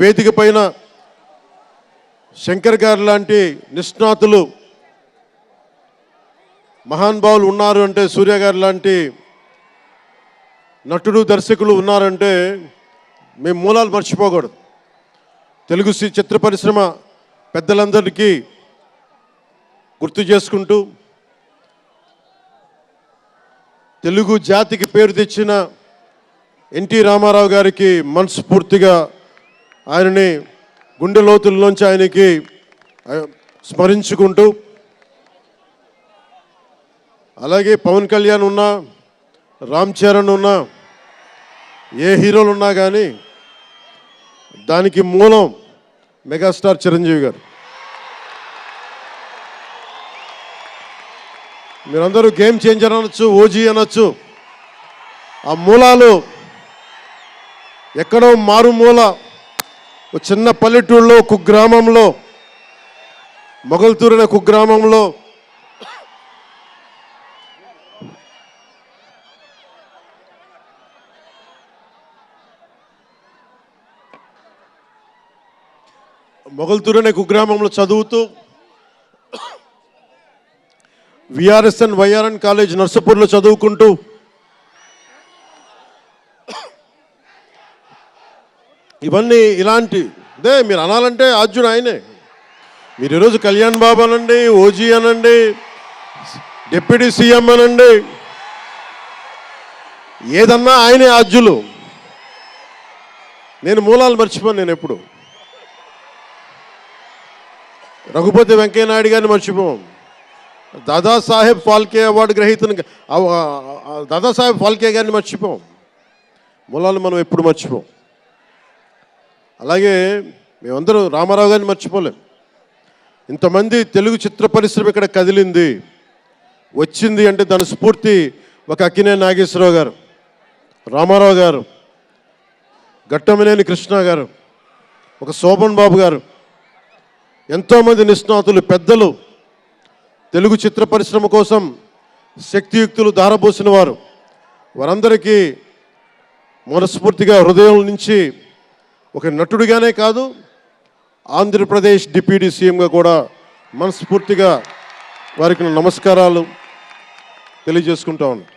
వేదిక పైన శంకర్ గారు లాంటి నిష్ణాతులు మహానుభావులు ఉన్నారు అంటే, సూర్య గారు లాంటి నటుడు దర్శకులు ఉన్నారంటే మేము మూలాలు మర్చిపోకూడదు. తెలుగు చిత్ర పరిశ్రమ పెద్దలందరికీ గుర్తు చేసుకుంటూ, తెలుగు జాతికి పేరు తెచ్చిన ఎన్టీ రామారావు గారికి మనస్ఫూర్తిగా ఆయనని గుండె లోతుల్లోంచి ఆయనకి స్మరించుకుంటూ, అలాగే పవన్ కళ్యాణ్ ఉన్నా, రామ్ చరణ్ ఉన్నా, ఏ హీరోలు ఉన్నా కానీ దానికి మూలం మెగాస్టార్ చిరంజీవి గారు. మీరందరూ గేమ్ చేంజర్ అనొచ్చు, ఓజీ అనొచ్చు. ఆ మూలాలు ఎక్కడో మారుమూల చిన్న పల్లెటూరులో కుగ్రామంలో, మొగల్తూరు అనే కుగ్రామంలో కుగ్రామంలో చదువుతూ విఆర్ఎస్ఎన్ వైఆర్ఎన్ కాలేజ్ నర్సాపూర్లో చదువుకుంటూ ఇవన్నీ ఇలాంటిదే మీరు అనాలంటే ఆద్యుడు ఆయనే. మీరు ఈరోజు కళ్యాణ్ బాబు అనండి, ఓజీ అనండి, డిప్యూటీ సీఎం అనండి, ఏదన్నా ఆయనే ఆద్యులు. నేను మూలాలు మర్చిపోను. నేను ఎప్పుడు రఘుపతి వెంకయ్య నాయుడు గారిని మర్చిపోం, దాదాసాహెబ్ ఫాల్కే అవార్డు గ్రహీతను దాదాసాహెబ్ ఫాల్కే గారిని మర్చిపోం. మూలాలు మనం ఎప్పుడు మర్చిపోం. అలాగే మేమందరూ రామారావు గారిని మర్చిపోలేం. ఇంతమంది తెలుగు చిత్ర పరిశ్రమ ఇక్కడ కదిలింది, వచ్చింది అంటే దాని స్ఫూర్తి ఒక అక్కినేని నాగేశ్వరరావు గారు, రామారావు గారు, ఘట్టమనేని కృష్ణ గారు, ఒక శోభన్ బాబు గారు, ఎంతోమంది నిష్ణాతులు పెద్దలు తెలుగు చిత్ర పరిశ్రమ కోసం శక్తియుక్తులు ధారపోసిన వారు. వారందరికీ మనస్ఫూర్తిగా హృదయం నుంచి ఒక నటుడిగానే కాదు, ఆంధ్రప్రదేశ్ డిప్యూటీ సీఎంగా కూడా మనస్ఫూర్తిగా వారికి నమస్కారాలు తెలియజేసుకుంటా ఉన్నాను.